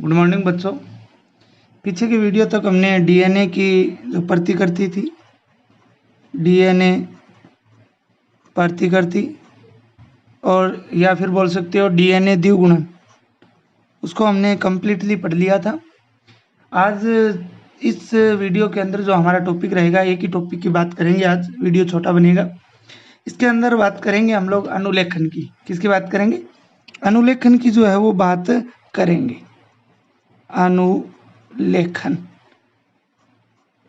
Good morning बच्चों। पीछे की वीडियो तक हमने डीएनए की जो प्रतिकृति थी, डीएनए प्रतिकृति और या फिर बोल सकते हो डीएनए द्विगुणन, उसको हमने कम्प्लीटली पढ़ लिया था। आज इस वीडियो के अंदर जो हमारा टॉपिक रहेगा, एक ही टॉपिक की बात करेंगे। आज वीडियो छोटा बनेगा। इसके अंदर बात करेंगे हम लोग अनुलेखन की। किसकी बात करेंगे? अनुलेखन की जो है वो बात करेंगे। अनुलेखन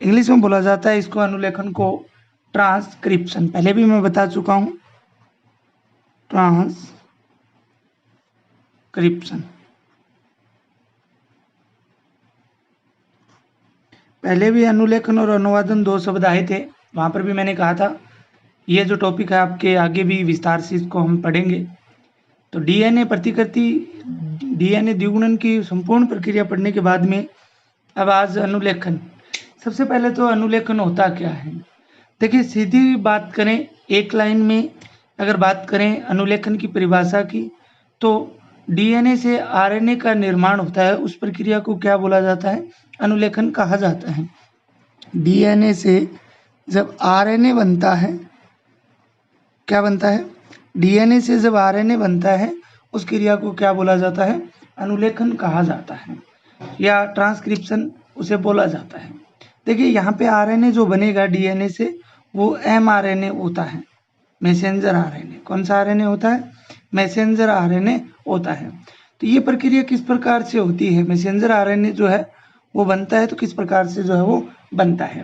इंग्लिश में बोला जाता है इसको, अनुलेखन को ट्रांसक्रिप्शन। पहले भी मैं बता चुका हूं, ट्रांसक्रिप्शन। पहले भी अनुलेखन और अनुवादन दो शब्द आए थे, वहां पर भी मैंने कहा था ये जो टॉपिक है आपके आगे भी विस्तार से इसको हम पढ़ेंगे। तो डीएनए प्रतिकृति, डीएनए द्विगुणन की संपूर्ण प्रक्रिया पढ़ने के बाद में अब आज अनुलेखन। सबसे पहले तो अनुलेखन होता क्या है? देखिए, सीधी बात करें, एक लाइन में अगर बात करें अनुलेखन की परिभाषा की, तो डीएनए से आरएनए का निर्माण होता है, उस प्रक्रिया को क्या बोला जाता है? अनुलेखन कहा जाता है। डीएनए से जब आरएनए बनता है, क्या बनता है? डीएनए से जब आरएनए बनता है, उस क्रिया को क्या बोला जाता है? अनुलेखन कहा जाता है या ट्रांसक्रिप्शन उसे बोला जाता है। देखिए, यहाँ पे आरएनए जो बनेगा डीएनए से, वो एमआरएनए होता है, मैसेंजर आरएनए। कौन सा आरएनए होता है? मैसेंजर आरएनए होता है। तो ये प्रक्रिया किस प्रकार से होती है? मैसेंजर आरएनए जो है वो बनता है, तो किस प्रकार से जो है वो बनता है।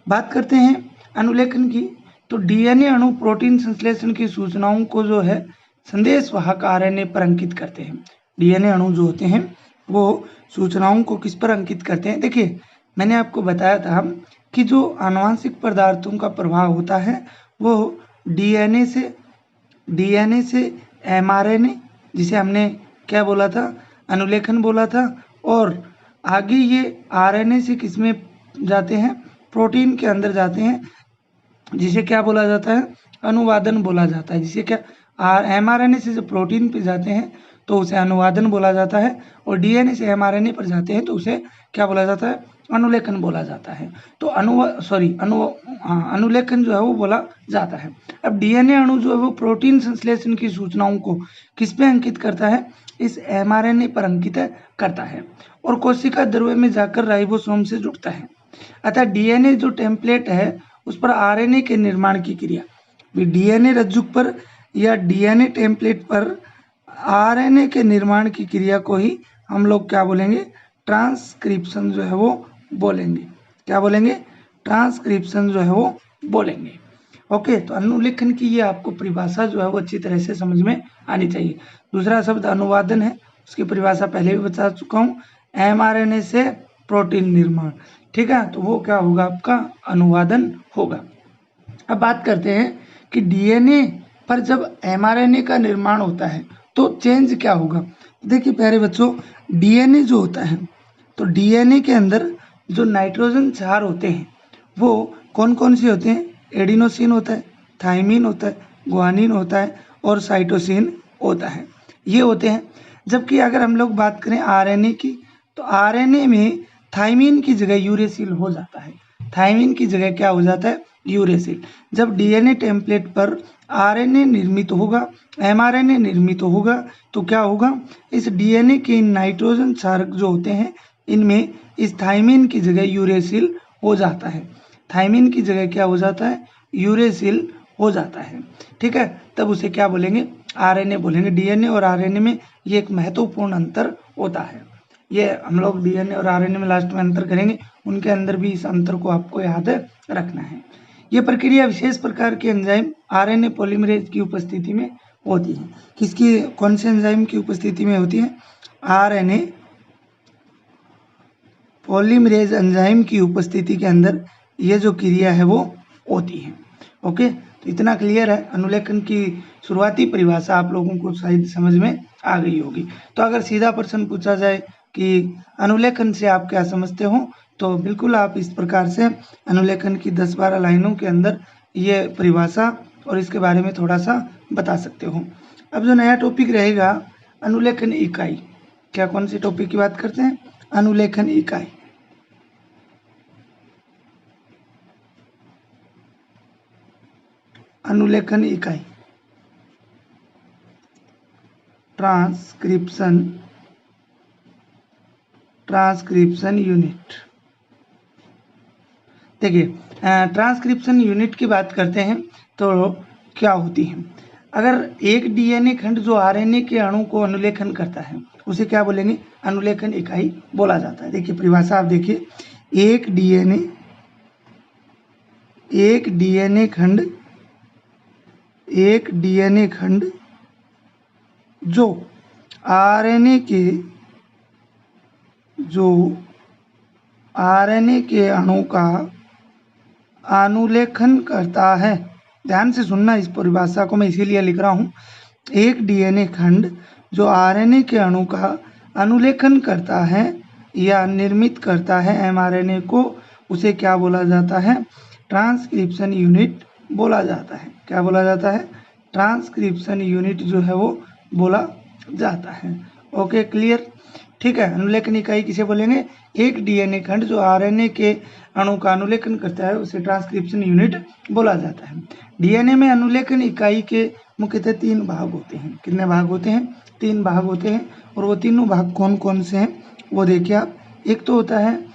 बात करते हैं अनुलेखन की। तो डीएनए अणु प्रोटीन संश्लेषण की सूचनाओं को जो है संदेशवाहक आरएनए पर अंकित करते हैं। डीएनए अणु जो होते हैं वो सूचनाओं को किस पर अंकित करते हैं? देखिए, मैंने आपको बताया था कि जो आनुवांशिक पदार्थों का प्रभाव होता है वो डीएनए से एमआरएनए, जिसे हमने क्या बोला था? अनुलेखन बोला था। और आगे ये आरएनए से किसमें जाते हैं? प्रोटीन के अंदर जाते हैं, जिसे क्या बोला जाता है? अनुवादन बोला जाता है। जिसे क्या, एमआरएनए से जब प्रोटीन पे जाते हैं तो उसे अनुवादन बोला जाता है, और डीएनए से एमआरएनए पर जाते हैं तो उसे क्या बोला जाता है? अनुलेखन बोला जाता है। तो अनुलेखन जो है वो बोला जाता है। अब डीएनए अणु जो है वो प्रोटीन संश्लेषण की सूचनाओं को किस पे अंकित करता है? इस एमआरएनए पर अंकित करता है, और कोशिका द्रव्य में जाकर राइबोसोम से जुड़ता है। अतः डीएनए जो टेम्पलेट है उस पर आरएनए के निर्माण की क्रिया, डीएनए रज्जुक पर या डीएनए टेम्पलेट पर आरएनए के निर्माण की क्रिया को ही हम लोग क्या बोलेंगे? ट्रांसक्रिप्शन जो है वो बोलेंगे। क्या बोलेंगे? ट्रांसक्रिप्शन जो है वो बोलेंगे। ओके, तो अनुलेखन की ये आपको परिभाषा जो है वो अच्छी तरह से समझ में आनी चाहिए। दूसरा शब्द अनुवादन है, उसकी परिभाषा पहले भी बता चुका हूँ। एमआरएनए से प्रोटीन निर्माण, ठीक है, तो वो क्या होगा? आपका अनुवादन होगा। अब बात करते हैं कि डीएनए पर जब एमआरएनए का निर्माण होता है तो चेंज क्या होगा। देखिए प्यारे बच्चों, डीएनए जो होता है, तो डीएनए के अंदर जो नाइट्रोजन क्षार होते हैं वो कौन कौन से होते हैं? एडिनोसिन होता है, थाइमिन होता है, ग्वानिन होता है और साइटोसिन होता है, ये होते हैं। जबकि अगर हम लोग बात करें आरएनए की, तो आरएनए में थाइमिन की जगह यूरेसिल हो जाता है। थाइमिन की जगह क्या हो जाता है? यूरेसिल। जब डीएनए टेम्पलेट पर आरएनए निर्मित होगा, एमआरएनए निर्मित होगा, तो क्या होगा? इस डीएनए के नाइट्रोजन क्षारक जो होते हैं इनमें इस थाइमिन की जगह यूरेसिल हो जाता है। थाइमिन की जगह क्या हो जाता है? यूरेसिल हो जाता है, ठीक है। तब उसे क्या बोलेंगे? आरएनए बोलेंगे। डीएनए और आरएनए में ये एक महत्वपूर्ण अंतर होता है। ये हम लोग डीएनए और आरएनए में लास्ट में अंतर करेंगे, उनके अंदर भी इस अंतर को आपको याद रखना है। ये प्रक्रिया विशेष प्रकार के एंजाइम आरएनए पॉलीमरेज की उपस्थिति में होती है। किसकी, कौन से एंजाइम की उपस्थिति में होती है? आरएनए पॉलीमरेज एंजाइम की उपस्थिति के अंदर ये जो क्रिया है वो होती है। ओके, तो इतना क्लियर है। अनुलेखन की शुरुआती परिभाषा आप लोगों को शायद समझ में आ गई होगी। तो अगर सीधा प्रश्न पूछा जाए कि अनुलेखन से आप क्या समझते हो, तो बिल्कुल आप इस प्रकार से अनुलेखन की 10-12 लाइनों के अंदर ये परिभाषा और इसके बारे में थोड़ा सा बता सकते हो। अब जो नया टॉपिक रहेगा अनुलेखन इकाई, क्या कौन सी टॉपिक की बात करते हैं? अनुलेखन इकाई। अनुलेखन इकाई, ट्रांसक्रिप्शन यूनिट। देखिए, ट्रांसक्रिप्शन यूनिट की बात करते हैं तो क्या होती है? अगर एक डीएनए खंड जो आरएनए के अणु को अनुलेखन करता है उसे क्या बोलेंगे? अनुलेखन इकाई बोला जाता है। देखिए परिभाषा आप देखिए, एक डीएनए खंड जो आरएनए के अणु का अनुलेखन करता है। ध्यान से सुनना, इस परिभाषा को मैं इसीलिए लिख रहा हूँ। एक डीएनए खंड जो आरएनए के अणु का अनुलेखन करता है या निर्मित करता है एमआरएनए को, उसे क्या बोला जाता है? ट्रांसक्रिप्शन यूनिट बोला जाता है। क्या बोला जाता है? ट्रांसक्रिप्शन यूनिट जो है वो बोला जाता है। Okay, clear? ठीक है। अनुलेखन इकाई किसे बोलेंगे? एक डीएनए खंड जो आरएनए के अणु का अनुलेखन करता है उसे ट्रांसक्रिप्शन यूनिट बोला जाता है। डीएनए में अनुलेखन इकाई के मुख्यतः 3 भाग होते हैं। कितने भाग होते हैं? 3 भाग होते हैं। और वो तीनों भाग कौन कौन से हैं वो देखिए आप। एक तो होता है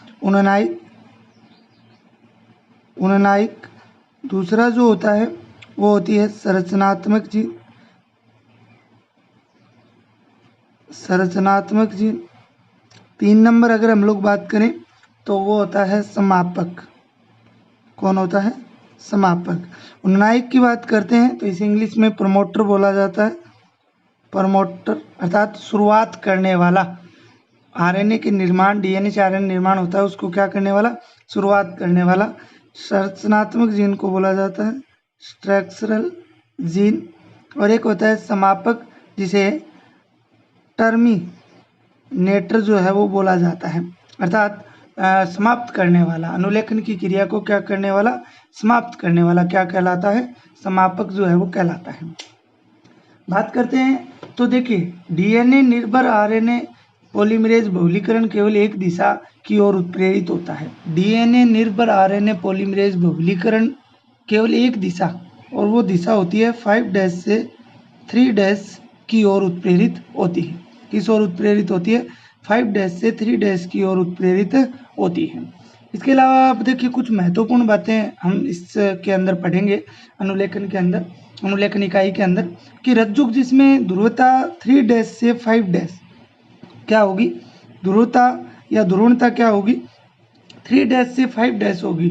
उननायिक, दूसरा जो होता है वो होती है संरचनात्मक जीन। 3 नंबर अगर हम लोग बात करें तो वो होता है समापक। कौन होता है? समापक। उननायिक की बात करते हैं तो इसे इंग्लिश में प्रमोटर बोला जाता है। प्रमोटर अर्थात शुरुआत करने वाला। आरएनए के निर्माण, डीएनए से आरएनए निर्माण होता है, उसको क्या करने वाला? शुरुआत करने वाला। संरचनात्मक जीन को बोला जाता है स्ट्रक्चरल जीन। और एक होता है समापक जिसे टर्मिनेटर जो है वो बोला जाता है, अर्थात समाप्त करने वाला। अनुलेखन की क्रिया को क्या करने वाला? समाप्त करने वाला। क्या कहलाता है? समापक जो है वो कहलाता है। बात करते हैं तो देखिए, डीएनए निर्भर आरएनए पॉलीमरेज बहुलीकरण केवल एक दिशा की ओर उत्प्रेरित होता है। डीएनए निर्भर आरएनए पॉलीमरेज बहुलीकरण केवल एक दिशा, और वो दिशा होती है 5' से 3' की ओर उत्प्रेरित होती है। किस ओर उत्प्रेरित होती है? 5' से 3' की ओर उत्प्रेरित होती है। इसके अलावा आप देखिए कुछ महत्वपूर्ण बातें हम इसके अंदर पढ़ेंगे, अनुलेखन के अंदर, अनुलेखन इकाई के अंदर, कि रज्जुक जिसमें ध्रुवता 3' से 5' क्या होगी? ध्रुवता या ध्रुवणता क्या होगी? 3' से 5' होगी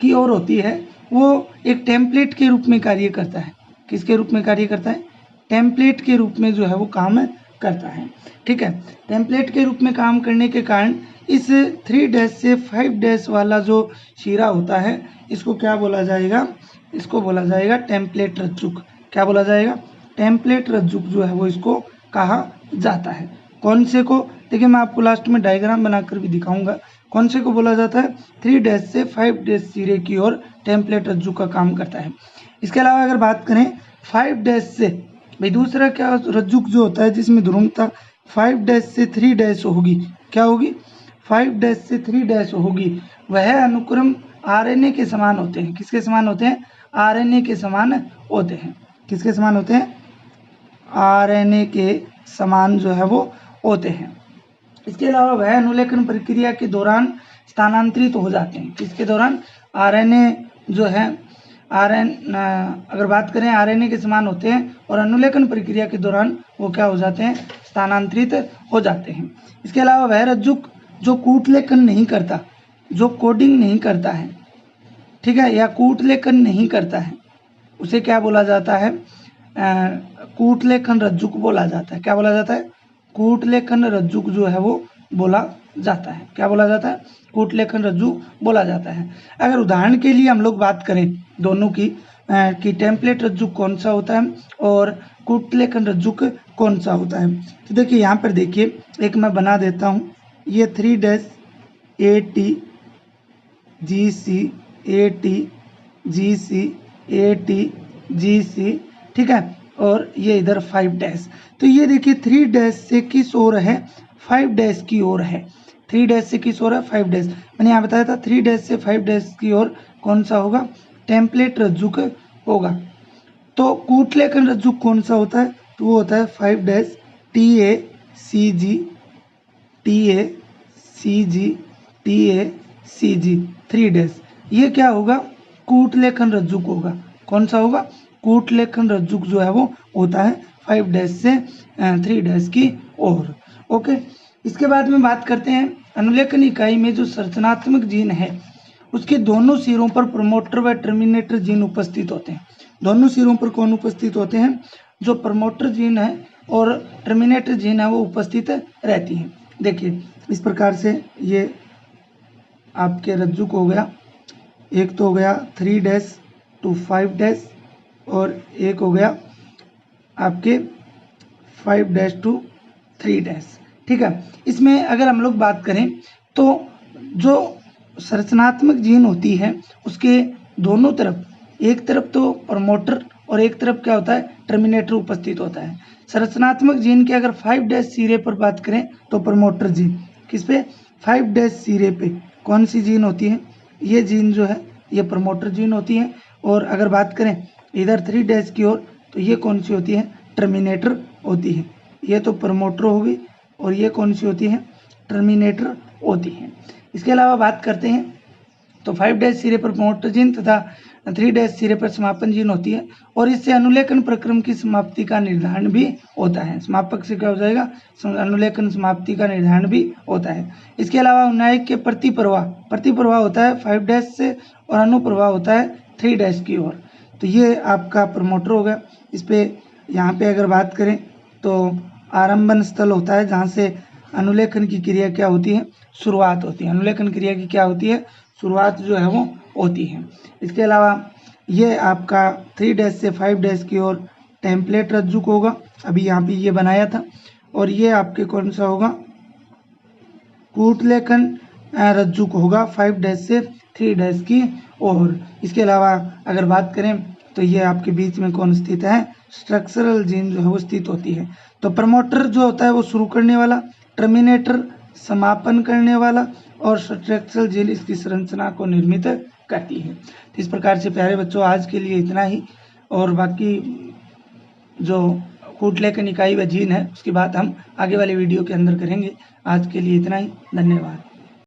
की ओर होती है। वो एक टेम्पलेट के रूप में कार्य करता है। किसके रूप में कार्य करता है? टेम्पलेट के रूप में जो है वो काम करता है। ठीक है। टेम्पलेट के रूप में काम करने के कारण इस 3' से 5' वाला जो शिरा होता है इसको क्या बोला जाएगा? इसको बोला जाएगा टेम्पलेट रज्जुक। क्या बोला जाएगा? टेम्पलेट रज्जुक जो है वो इसको कहा जाता है। कौन से को? देखिए मैं आपको लास्ट में डायग्राम बनाकर भी दिखाऊंगा। कौन से को बोला जाता है? 3' से 5' सिरे की ओर टेम्पलेट रज्जुक का काम करता है। इसके अलावा अगर बात करें 5' से, भाई दूसरा क्या रज्जुक जो होता है जिसमें ध्रुवता 5' से 3' होगी, क्या होगी? 5' से 3' होगी, वह अनुक्रम आरएनए के समान होते हैं। किसके समान होते हैं? आरएनए के समान होते हैं। किसके समान होते हैं? आरएनए के समान जो है वो होते हैं। इसके अलावा वह अनुलेखन प्रक्रिया के दौरान स्थानांतरित हो जाते हैं। किसके दौरान? आरएनए जो है, अगर बात करें आरएनए के समान होते हैं और अनुलेखन प्रक्रिया के दौरान वो क्या हो जाते हैं? स्थानांतरित हो जाते हैं। इसके अलावा वह रज्जुक जो कूटलेखन नहीं करता, जो कोडिंग नहीं करता है, ठीक है, या कूटलेखन नहीं करता है, उसे क्या बोला जाता है? कूटलेखन रज्जुक बोला जाता है। क्या बोला जाता है? कूटलेखन रज्जुक जो है वो बोला जाता है। क्या बोला जाता है? कूटलेखन रज्जुक बोला जाता है। अगर उदाहरण के लिए हम लोग बात करें दोनों की, कि टेम्पलेट रज्जुक कौन सा होता है और कूटलेखन रज्जुक कौन सा होता है, तो देखिए यहाँ पर देखिए एक मैं बना देता हूँ। ये 3' AT GC AT GC AT GC, ठीक है, और ये इधर 5 डैश। तो ये देखिए 3 डैश से किस ओर है, 5 डैश की ओर है। 3 डैश से किस ओर है, 5 डैश। मैंने यहाँ बताया था 3 डैश से 5 डैश की ओर कौन सा होगा, टेम्पलेट रज्जुक होगा। तो कूटलेखन रज्जुक कौन सा होता है, तो वो होता है 5 dash TACG TACG TACG 3 dash. ये क्या होगा, कूटलेखन रज्जुक होगा। कौन सा होगा, कूटलेखन रज्जुक जो है वो होता है 5 डैश से 3 डैश की ओर। ओके, इसके बाद में बात करते हैं अनुलेखन इकाई में जो संरचनात्मक जीन है उसके दोनों सिरों पर प्रमोटर व टर्मिनेटर जीन उपस्थित होते हैं। दोनों सिरों पर कौन उपस्थित होते हैं, जो प्रमोटर जीन है और टर्मिनेटर जीन है वो उपस्थित रहती हैं। देखिए इस प्रकार से ये आपके रज्जुक हो गया, एक तो हो गया 3 डैश टू 5 डैश और एक हो गया आपके 5 डैश टू 3 डैश। ठीक है, इसमें अगर हम लोग बात करें तो जो संरचनात्मक जीन होती है उसके दोनों तरफ, एक तरफ तो प्रमोटर और एक तरफ क्या होता है, टर्मिनेटर उपस्थित होता है। संरचनात्मक जीन के अगर 5 डैश सिरे पर बात करें तो प्रमोटर जीन, किस पे, 5 डैश सिरे पे कौन सी जीन होती है, ये जीन जो है ये प्रमोटर जीन होती है। और अगर बात करें इधर 3 डैश की ओर तो ये कौन सी होती है, टर्मिनेटर होती है। ये तो प्रमोटर होगी और ये कौन सी होती है, टर्मिनेटर होती है। इसके अलावा बात करते हैं तो 5 डैश सिरे पर प्रमोटर जीन तथा 3 डैश सिरे पर समापन जीन होती है और इससे अनुलेखन प्रक्रम की समाप्ति का निर्धारण भी होता है। समापक से क्या हो जाएगा, अनुलेखन समाप्ति का निर्धारण भी होता है। इसके अलावा अनुनायक के प्रतिप्रवाह होता है 5 डैश से और अनुप्रवाह होता है 3 डैश की ओर। तो ये आपका प्रमोटर होगा। इस पे यहाँ पे अगर बात करें तो आरंभन स्थल होता है जहाँ से अनुलेखन की क्रिया क्या होती है, शुरुआत होती है। अनुलेखन क्रिया की क्या होती है, शुरुआत जो है वो होती है। इसके अलावा ये आपका 3 डैश से 5 डैश की ओर टेम्पलेट रज्जुक होगा, अभी यहाँ पे ये बनाया था। और ये आपके कौन सा होगा, कूटलेखन रज्जुक होगा 5 डैश से 3 डैश की ओर। इसके अलावा अगर बात करें तो ये आपके बीच में कौन स्थित है, स्ट्रक्चरल जीन जो है वो स्थित होती है। तो प्रमोटर जो होता है वो शुरू करने वाला, टर्मिनेटर समापन करने वाला और स्ट्रक्चरल जीन इसकी संरचना को निर्मित करती है। तो इस प्रकार से प्यारे बच्चों आज के लिए इतना ही, और बाकी जो कूटलेखन इकाई व जीन है उसकी बात हम आगे वाले वीडियो के अंदर करेंगे। आज के लिए इतना ही, धन्यवाद।